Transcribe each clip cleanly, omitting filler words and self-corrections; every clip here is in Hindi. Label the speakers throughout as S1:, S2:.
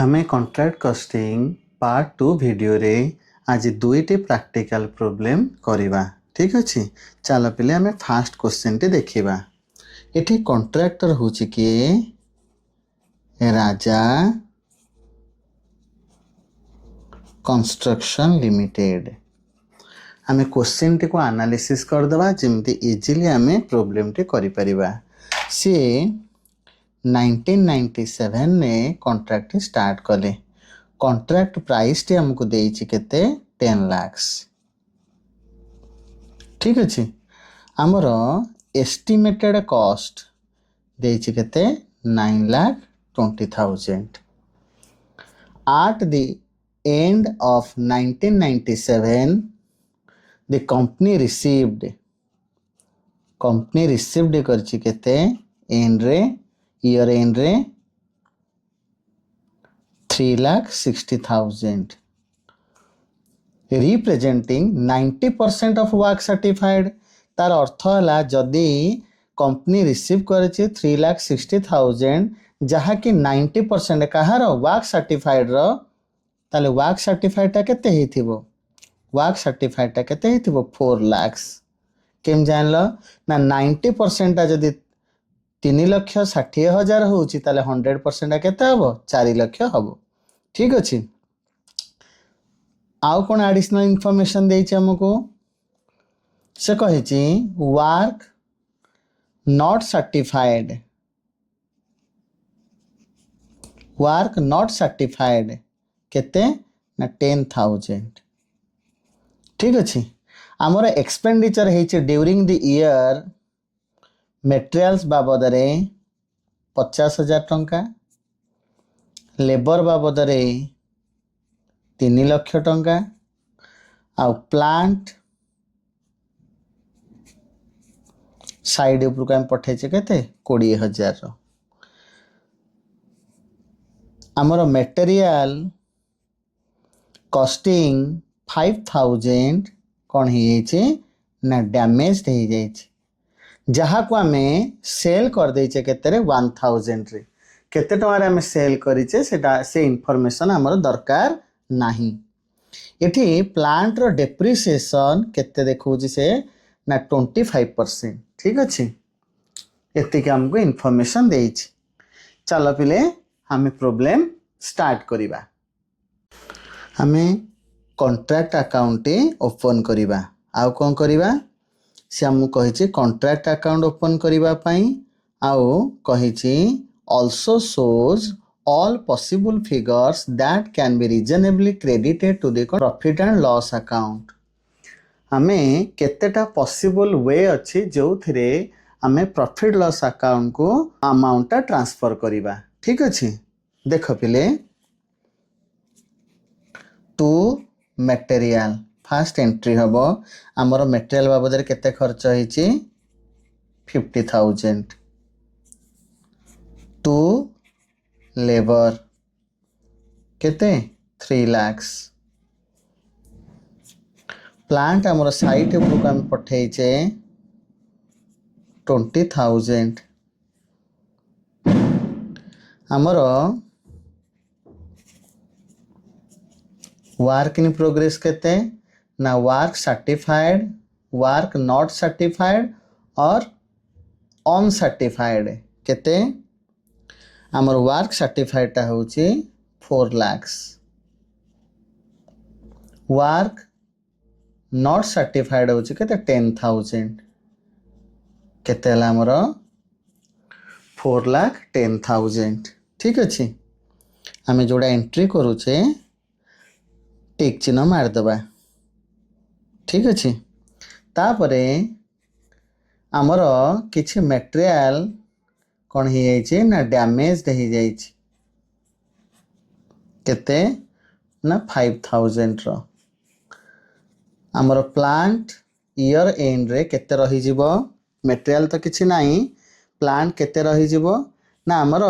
S1: आमे कॉन्ट्रैक्ट कॉस्टिंग पार्ट 2 वीडियो रे आज दुईटी प्रैक्टिकल प्रॉब्लम करिबा। ठीक अछि, चलो पहले आमे फर्स्ट क्वेश्चन टी देखिबा। एठी कॉन्ट्रैक्टर होछि कि राजा कंस्ट्रक्शन लिमिटेड। आमे क्वेश्चन टी को एनालिसिस कर दबा जेमति इजीली आमे प्रॉब्लम टी करि परिबा। से 1997 ने कॉन्ट्रैक्ट स्टार्ट कले। कॉन्ट्रैक्ट प्राइस टी हमको देइछि केते 10 लाख। ठीक अछि, हमरो एस्टिमेटेड कॉस्ट देइछि केते 9,20,000। At the end of 1997 the company received करछि केते एंड रे ईयर एंड रे 3,60,000 representing 90% of work certified। तार अर्थ हला जदि कंपनी रिसीव करछि 3,60,000 जहा कि 90% कहार वर्क सर्टिफाइड रो, ताले वर्क सर्टिफाइड ता केते हेथिबो? वर्क सर्टिफाइड ता केते हेथिबो? 4 लाख। केम जानलो ना 90% ता जदि 3,60,000 होउची ताले 100% केते हबो? 4 लाख हबो। ठीक अछि, आउ कोन एडिशनल इंफॉर्मेशन देइछि हमको? से कहिछि वर्क नॉट सर्टिफाइड केते ना 10,000। ठीक अछि, हमर एक्सपेंडिचर हेछि ड्यूरिंग द ईयर मटेरियल्स बाबद रे 50,000 टंका, लेबर बाबद रे 3 लाख टंका, आ प्लांट साइड ऊपर को हम पठेचे केते 20,000। हमर मटेरियल कॉस्टिंग 5,000 कोन हेछि ना डैमेज हे जाइछि, जहा को हमें सेल कर देइछे केते रे 1,000 रे। केते टका रे हमें सेल करिचे से इंफॉर्मेशन हमर दरकार नाही। एठी प्लांट रो डेप्रिसिएशन केते देखौछि से ना 25%। ठीक अछि, एति के हमको इंफॉर्मेशन देइछि। चलो पिले हमें प्रॉब्लम स्टार्ट करिबा। हमें कॉन्ट्रैक्ट अकाउंट ओपन करिबा। आउ कोन करिबा? से हमको कहिछि कॉन्ट्रैक्ट अकाउंट ओपन करिबा पई, आउ कहिछि also shows all possible figures that can be reasonably credited to the profit and loss account। हमें केतेटा पॉसिबल वे अछि जो थिरे हमें प्रॉफिट लॉस अकाउंट को अमाउंट ट्रांसफर करिबा। ठीक अछि, देखो पिले टू मटेरियल फर्स्ट एंट्री हबो। हमर मटेरियल बाबद रे केते खर्च हेछि 50,000। टू लेबर केते 3 लाख। प्लांट हमर साइट ऊपर को हम पठेइचे 20,000। हमर वर्क इन प्रोग्रेस केते ना work certified, work not certified और अनसर्टिफाइड केते? हमर वर्क सर्टिफाइड ता होछि 4 लाख। वर्क नॉट सर्टिफाइड होछि केते 10,000। केते हला हमर 4,10,000। ठीक अछि, हमें जोड़ा एंट्री करूचे टिक चिन्ह मार दबा। ठीक अछि, तापरे हमर किछि मटेरियल कोन हे जाइछि ना डैमेज हे जाइछि केते ना 5,000 रो। हमर प्लांट ईयर एंड रे केते रही जिवो? मटेरियल तो किछि नाही, प्लांट केते रही जिवो ना हमर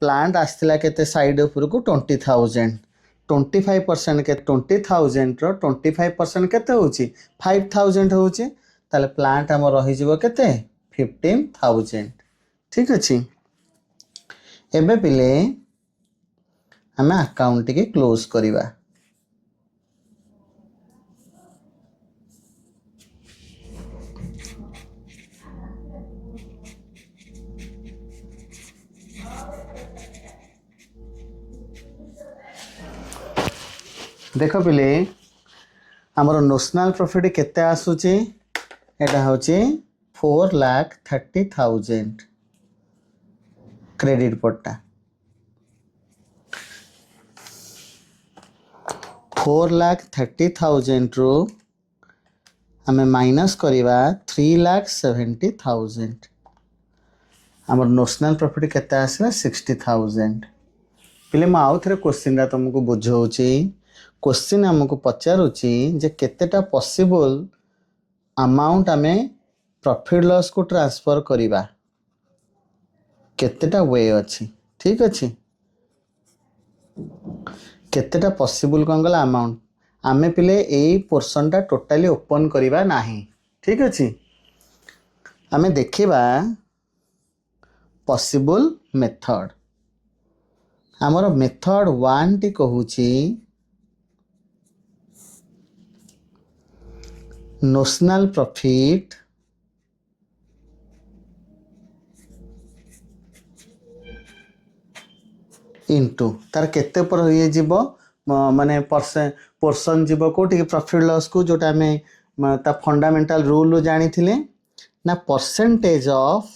S1: प्लांट आस्थिला केते साइड ऊपर को 20,000। 25% के 20,000 रो 25% केते होछि 5,000 होछि, ताले प्लांट हमर रही जिवो केते 15,000। ठीक अछि, एबे पिले आम अकाउंट टी क्लोज करवा। देख पिले आमर नोशनल प्रॉफिट केते आसुची एटा होची 4,30,000 क्रेडिट पट्टा 4,30,000 रु आमे माइनस करिवा 3,70,000 आमर नोशनल प्रॉफिट केते आसला 60,000। पिले मैं आउ थे क्वेश्चन तुमको बुझाऊँगी। क्वेश्चन आमको पचारुची जे केतेटा पॉसिबल अमाउंट आमे प्रॉफिट लॉस को ट्रांसफर करिवा, केतेटा वे अच्छी। ठीक अच्छे केतेटा पॉसिबल कौन गला अमाउंट आमे पिले यही पोर्शन टा टोटाली ओपन करिवा नाही। ठीक अच्छे आमे देखिबा पॉसिबल मेथड। आमर मेथड 1 टी कहूची नोशनल प्रॉफिट इंटू तार केते पर होइए जीवो माने पोर्शन जीवो कोठी प्रॉफिट लॉस को जोटा में ता फंडामेंटल रूल जानी थिले ना percentage of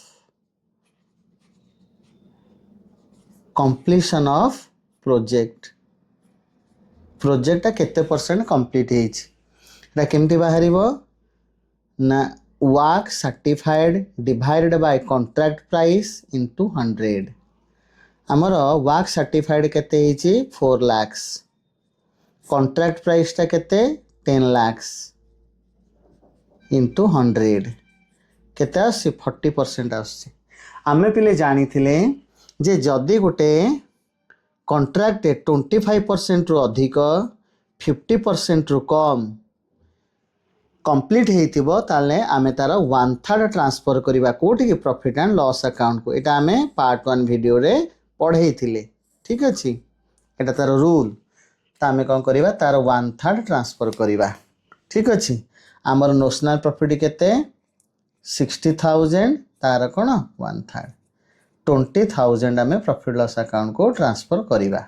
S1: completion of project. Project केते परसेंट कंप्लीट हेछि एटा केमती बाहरिबो ना work certified divided by contract price into 100। आमर वर्क सर्टिफाइड केते हेछि 4 लाख, कॉन्ट्रैक्ट प्राइस ता केते 10 लाख इनटू 100 केते आसी 40% आसी। आमे पिले जानी थिले जे जदि गोटे कॉन्ट्रैक्ट 25% रु अधिक 50% रु कम कंप्लीट हेतिबो ताले आमे तार 1/3 ट्रांसफर करिबा कोठी कि प्रॉफिट एंड लॉस अकाउंट को। एटा आमे पार्ट 1 वीडियो रे पढ़े थिले। ठीक अछि एटा तार रूल ता आमे कोन करिबा तार 1/3 ट्रांसफर करिबा। ठीक अछि आमर नोशनल प्रॉफिट केते 60,000 तार कोन 1/3 20,000 आमे प्रॉफिट लॉस अकाउंट को ट्रांसफर करिबा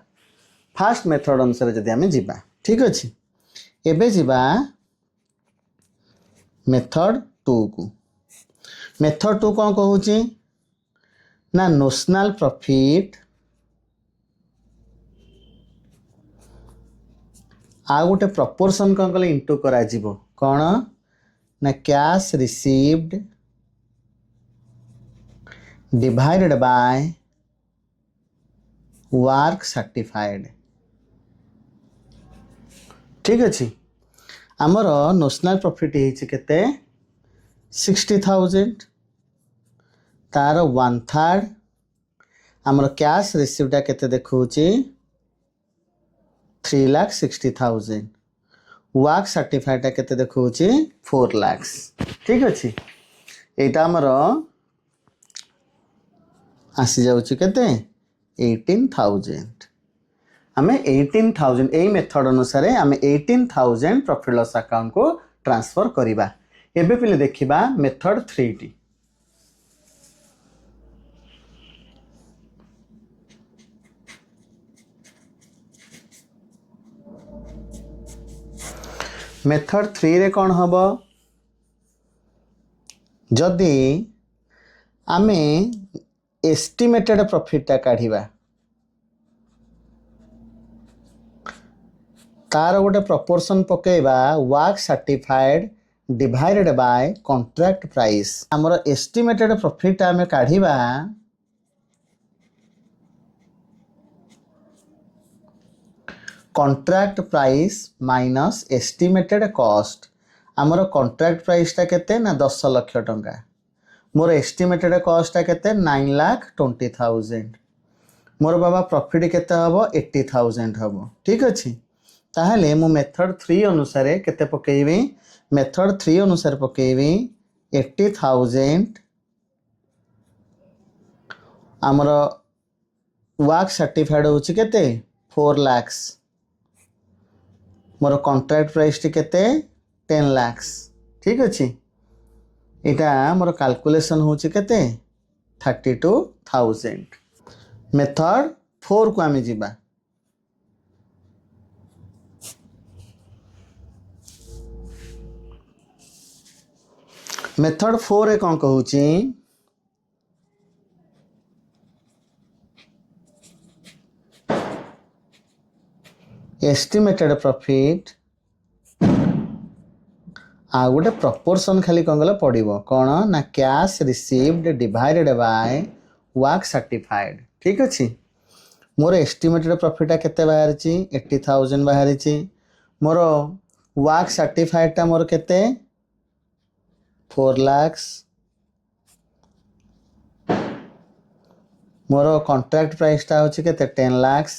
S1: फास्ट मेथड अनुसार जदि आमे जिबा। ठीक अछि एबे जिबा मेथड 2 को। मेथड 2 कौन कहूची ना नोशनल प्रॉफिट आ गोटे प्रपोर्शन कौन कले इंटू करा जिवो कौन ना cash received divided by work certified. ठीक अच्छे आमर नोशनल प्रॉफिट हेछि केते 60,000 तार 1/3 आमर कैश रिसीव्ड केते देखौछि 3,60,000 वर्क सर्टिफाइड केते देखौछि 4 लाख। ठीक अच्छे एटा आमर आसी जाउछि केते 18,000 आमे 18,000 ए मेथड अनुसार आमे 18,000 प्रॉफिट लॉस अकाउंट को ट्रांसफर करिबा। एबे पिले देखिबा मेथड 3 टी। मेथड 3 रे कौन हबो जदि आमे एस्टिमेटेड प्रॉफिट ता काढिबा तार गोटे प्रपोर्शन पकेबा work certified divided by contract price. आमर एस्टिमेटेड प्रॉफिट आमे काढिबा contract price minus estimated cost. आमर कॉन्ट्रैक्ट प्राइस ता केते ना 10 लाख टंका मोर एस्टिमेटेड कॉस्ट ता केते 9,20,000 मोर बाबा प्रॉफिट केते हबो 80,000 हबो। ठीक अछि ताहले मु मेथड 3 अनुसार केते पकेइबी मेथड 3 अनुसार पकेइबी 80,000 आमर वर्क सर्टिफाइड होछि केते 4 lakhs मोर कॉन्ट्रैक्ट प्राइस टी केते 10 lakhs ठीक अछि इटा मोर कैलकुलेशन होची केते 32,000 मेथड 4 को आमे जिबा मेथड 4 रे कोन कहूची एस्टिमेटेड प्रॉफिट आ गोटे प्रपोर्शन खाली कौन गला पड़ो कौन ना cash received divided by work certified ठीक अच्छे मोर एस्टिमेटेड प्रॉफिट केते बाहर 80,000 बाहर मोर वर्क सर्टिफाइड टा मोर केते 4 lakhs मोर कॉन्ट्रैक्ट प्राइस टा होची केते 10 lakhs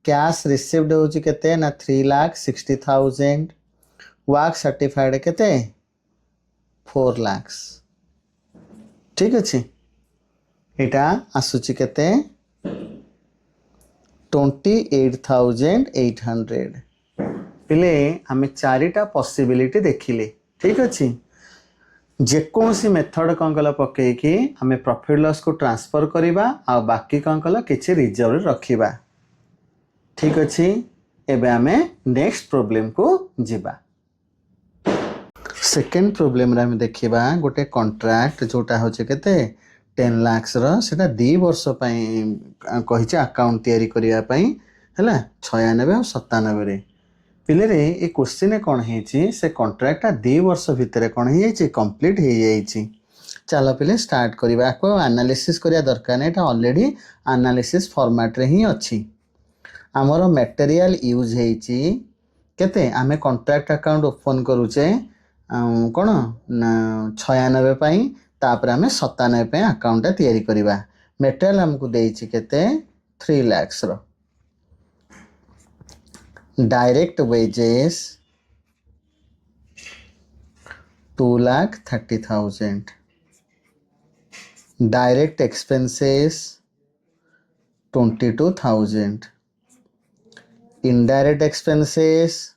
S1: कैश रिसीव्ड होची केते ना 3,60,000 वर्क सर्टिफाइड केते 4 lakhs ठीक अच्छे इटा आसुची केते 28,800 पिले आमे चारिटा पॉसिबिलिटी देखिले ठीक अच्छे जेकोसी मेथड कौन कला पके कि आमे प्रॉफिट लॉस को ट्रांसफर करिबा आ बाकी कौन कला किछि रिजर्व रखिबा ठीक अच्छे एबे आमे नेक्स्ट प्रॉब्लम को जिबा सेकेंड प्रॉब्लम रे हम देखिबा गोटे कॉन्ट्रैक्ट जोटा होचे केते 10 lakhs रो सेटा 2 वर्ष पई कहिचे अकाउंट तयारी करिया पई हला 96 और 97 रे पिले रे ए क्वेश्चन कोन हेची से कॉन्ट्रैक्ट 2 वर्ष भितरे कोन हेची कंप्लीट हे जाईची चलो पिले स्टार्ट करिबा को एनालिसिस करिया दरकार नै एटा ऑलरेडी एनालिसिस फॉर्मेट रे ही अछि हमरो मटेरियल यूज हेची केते आमे कॉन्ट्रैक्ट अकाउंट ओपन करूचे कौन ना 96 पाई तापर आमे 97 पे अकाउंट तयारी करिबा मटेरियल हमको देइछि केते 3 lakhs रो direct wages 2,30,000 direct expenses 22,000 indirect expenses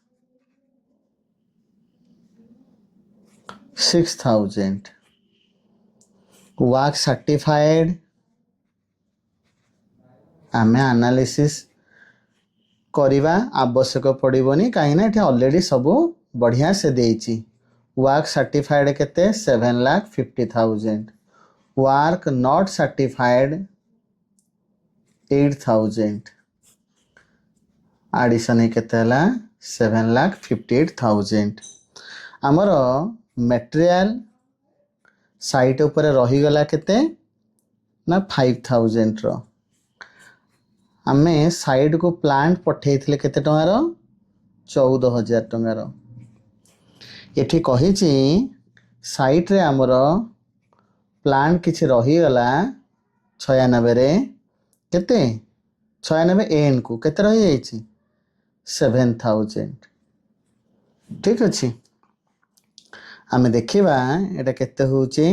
S1: 6,000 work certified आमे एनालिसिस करिबा आवश्यक पड़िबोनी काहे ना एठी ऑलरेडी सब बढ़िया से देइची वर्क सर्टिफाइड केते 7,50,000 वर्क नॉट सर्टिफाइड 8,000 एडिशन केते हला 7,58,000 आमर मटेरियल साइट ऊपर रही गला केते ना 5,000 रो आमे साइट को प्लांट पठेइथिले केते टंगा रो 14,000 टंगा रो एठी कहिची साइट रे हमर प्लांट किछि रही गला 96 रे केते 96 एन को केते रही जाईची 7,000 ठीक अछि आमे देखिबा एटा केते होची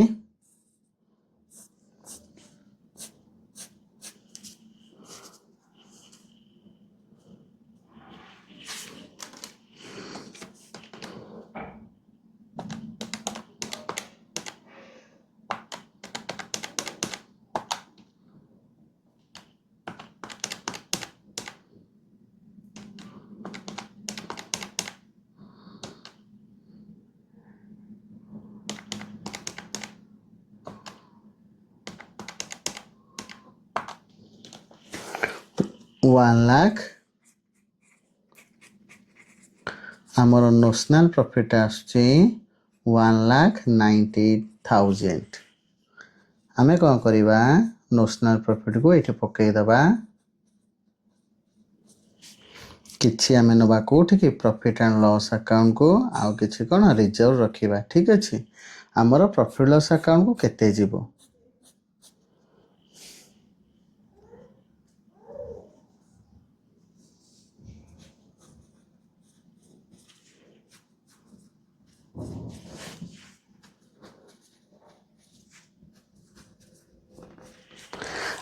S1: वन लाख आमर नोशनल प्रॉफिट आछे 1,90,000 आमे कौन करिबा नोशनल प्रॉफिट को एठी पकई दबा किछि आमे नबा कोठी कि प्रॉफिट एंड लॉस अकाउंट को आउ किछि कोन रिजर्व रखिबा ठीक अछि हमर प्रॉफिट लॉस अकाउंट को केते जीवो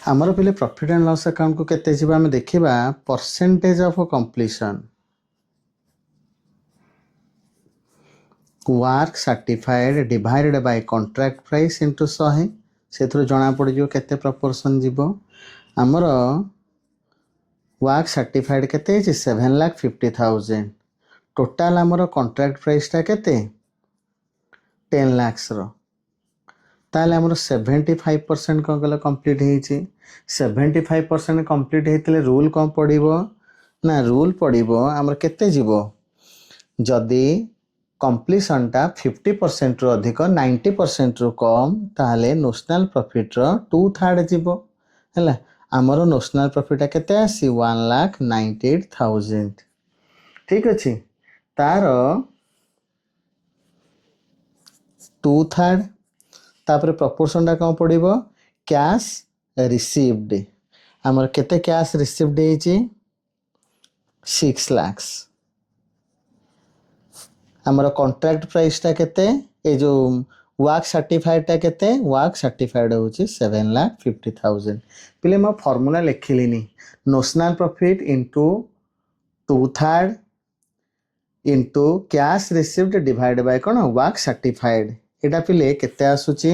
S1: आमर पे प्रॉफिट एंड लॉस अकाउंट को केते जीवा हमें देखिबा percentage of completion work certified divided by contract price into 100 से जना पड़ जो केते प्रपोर्शन जीवो आमर वर्क सर्टिफाइड केते 7,50,000 टोटाल आमर कॉन्ट्रैक्ट प्राइस टा केते 10 लाख रो ताले आमर 75% कौन कल कंप्लीट होइछि 75% कंप्लीट होइतले रूल कौन पड़िबो ना रूल पड़िबो आमर केते जीवो जदि कंप्लीशन टा 50% रु अधिक 90% रु कम ताले नोशनल प्रॉफिट रो 2/3 जीवो हैला आमर नोशनल प्रॉफिट केते आसी 1,98,000 ठीक अछि तार 2/3 तापर प्रपोर्शन टा कौन पड़िबो कैश रिसीव्ड आमर केते कैश रिसीव्ड हेछि 6 लाख आमर कॉन्ट्रैक्ट प्राइस टा केते ए जो वर्क सर्टिफाइड टा केते वर्क सर्टिफाइड होछि 7,50,000 पिले म फार्मूला लिखिलिनी notional profit into 2/3 into cash received divide by कोन वर्क सर्टिफाइड एटा पिले केते आसुची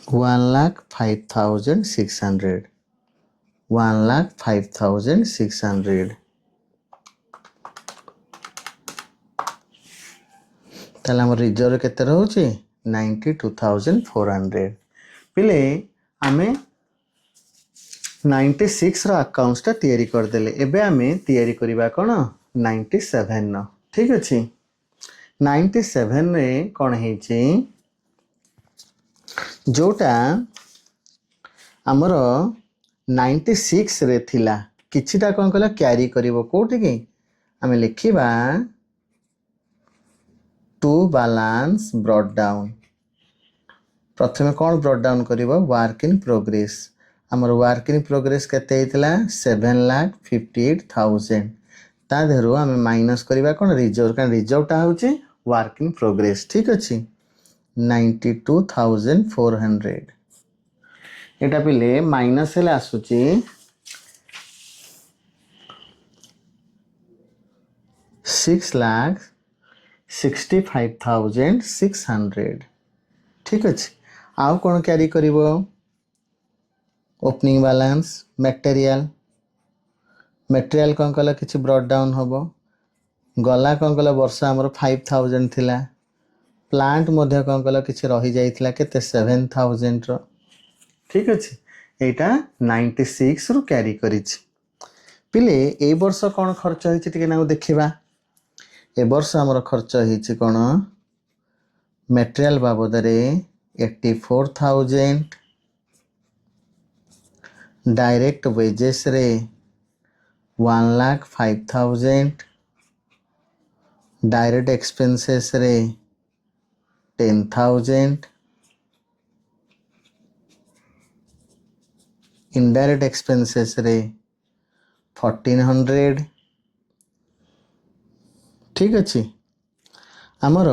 S1: 1,05,600 1,05,600 ताले हमर रिजर्व केते रहउची 92,400 पिले आमे 96 रो अकाउंट्स ता तयारी कर देले एबे आमे तयारी करिबा कोन 97 न ठीक अछि 97 रे कोन हेछि जोटा आमर 96 रे थिला किछिटा कोन कला क्यारी करिवो कोठी कि आमे लिखिबा टू बैलेंस ब्रॉट डाउन प्रथमे कोन ब्रॉट डाउन करिवो वर्क इन प्रोग्रेस आमर वर्क इन प्रोग्रेस केते हितला 7,58,000 ता देहरु आमे माइनस करिबा कोन रिजर्व का रिजर्व टा होची वर्क इन प्रोग्रेस ठीक अछि 92,400 एटा पिले माइनस हेले आसुची 6,65,600 ठीक अछि आउ कोन कैरी करिवो ओपनिंग बैलेंस मटेरियल कोन कला किछि ब्रॉट डाउन होबो गला कोन कला वर्ष हमर 5,000 थिला प्लांट मध्य कोन कला किछि रहि जाइथिला केते 7,000 रो ठीक अछि एटा 96 रु कैरी करिछि पिले ए वर्ष कोन खर्च होइछि टिके नाउ देखिबा ए वर्ष हमर खर्च होइछि कोन मटेरियल बाबदरे 84,000 डायरेक्ट वेजेस रे 1,05,000 डायरेक्ट एक्सपेंसेस रे 10,000 indirect expenses रे 1,400 ठीक अछि हमर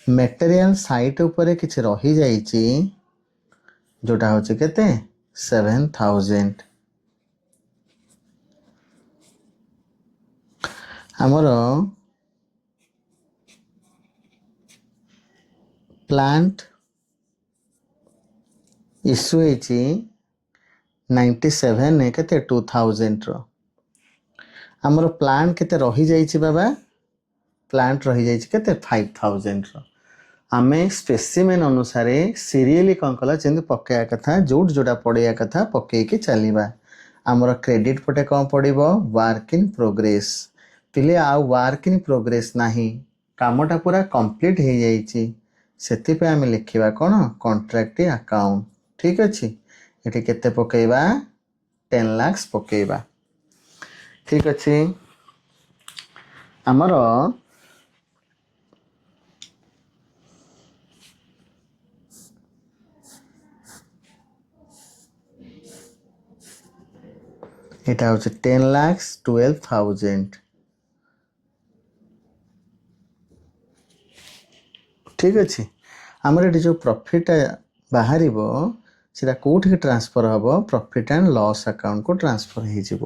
S1: मटेरियल साइट ऊपर किछि रहि जाइछि जोटा होछि केते 7,000 हमर प्लांट इश्यू हेछि 97 ने केते 2,000 रो हमर प्लांट केते रहि जाइछि बाबा प्लांट रहि जाइछि केते 5,000 रो आमे स्पेसिमेन अनुसारे सीरियली कोन कला जेंद पक्का कथा जोट जोटा पड़िया कथा पक्के के चलीबा आमर क्रेडिट पटे कौन पड़ो वर्क इन प्रोग्रेस पिले आउ वर्क इन प्रोग्रेस नाही कामटा पूरा कंप्लीट हो जाइए से आम लिखा कौन कॉन्ट्रैक्ट अकाउंट ठीक अच्छे ये केते पकेबा 10 लाख पकेबा ठीक अच्छे आमर এটা হচ্ছে 10,12,000 ঠিক আছে আমার এটি যে প্রফিট বাহার সেটা কোটি ট্রান্সফর হব প্রফিট এন্ড লস আকাউন্ট को ट्रांसफर हो যাব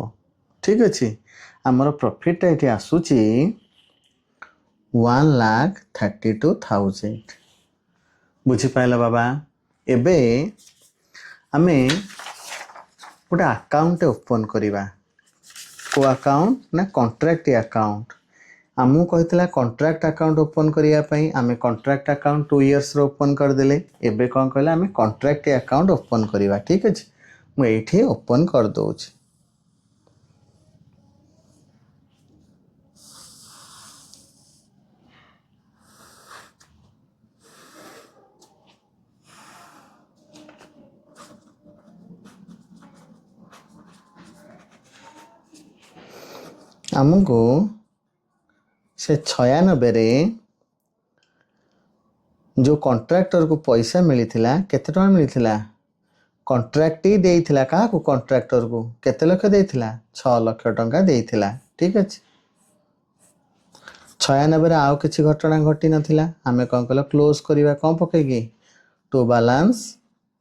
S1: ঠিক আছে আমার প্রফিটটা এটি আসুচি 1,32,000 বুঝি পাইলা বাবা এবে আমি गोटे अकाउंट ओपन करवा को अकाउंट ना कॉन्ट्रैक्ट अकाउंट आमको कहता कॉन्ट्रैक्ट अकाउंट ओपन करने आम कॉन्ट्रैक्ट अकाउंट 2 इयर्स ओपन करदे एबे कौन कहला आम कॉन्ट्रैक्ट अकाउंट ओपन करवा ठीक अच्छे मुझे ओपन कर दूँ आमको से 96 जो कॉन्ट्रैक्टर को पैसा मिलता केते टका मिलता कॉन्ट्रैक्ट ही देइथिला का कॉन्ट्रैक्टर को केते लक्ष देइथिला 6 लाख टंका देइथिला ठीक अच्छे 96 आउ किसी घटना घटी नथिला आमे कौन कल क्लोज करवा कौन पकईकी to balance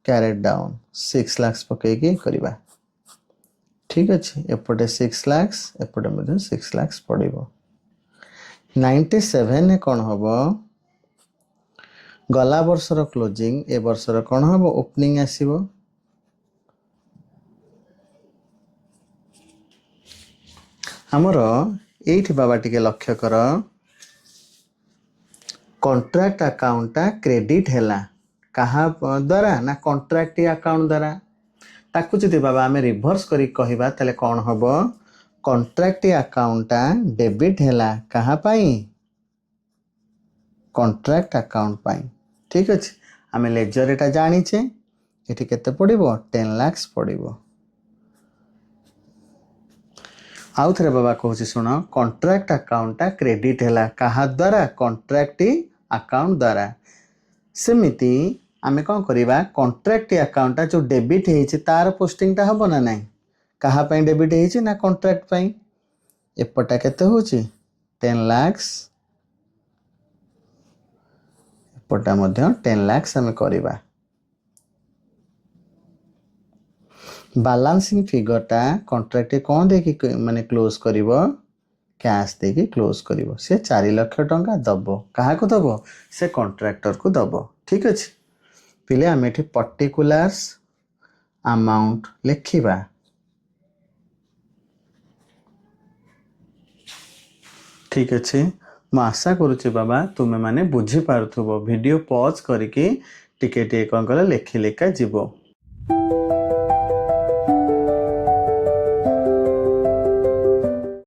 S1: carried down 6 lakh पकईकी करवा ठीक अच्छे एपटे 6 लाख एपटे 6 लाख पड़ो 97 कौन हम गला वर्षर क्लोजिंग ए वर्षर कौन हम ओपनिंग आसीबो हमर एठी बाबा टिके लक्ष्य कर कॉन्ट्रैक्ट अकाउंटा क्रेडिट हैला कहा द्वारा ना कॉन्ट्रैक्ट अकाउंट द्वारा ताकू जदि बाबा आम रिभर्स करी कहबा ताले कौन हम कॉन्ट्रैक्ट अकाउंटा डेबिट हैला कहा पाई कॉन्ट्रैक्ट अकाउंट पाई ठीक अच्छे आम लेजर एटा जानीचे ये केते पड़ो 10 लाख पड़ो आउ थे बाबा कहूँ शुण कॉन्ट्रैक्ट अकाउंटा क्रेडिट हैला कहा द्वारा कॉन्ट्रैक्ट अकाउंट द्वारा सेमिति आम कौन करवा कॉन्ट्रैक्ट अकाउंटा जो डेबिट है तार पोस्टिंगटा हम ना ना कहा डेबिट है ना कॉन्ट्रैक्ट पाई एपटा केते होची 10 लाख एपटा मध्य 10 लाख आम करवा बैलेंसिंग फिगरटा कॉन्ट्रैक्ट कौन देखी माने क्लोज करिवो कैश देखी क्लोज करिवो से 4 लाख टंका दबो कहा को दबो से कॉन्ट्रैक्टर को दबो ठीक अच्छे पिले आम ये पर्टिकुलर्स अमाउंट लिखा ठीक अच्छे मु आशा करुच्ची बाबा तुम्हें माने बुझी पार्थुबो वीडियो पॉज करके टिके कौन कल लिखी लिखा जीवो।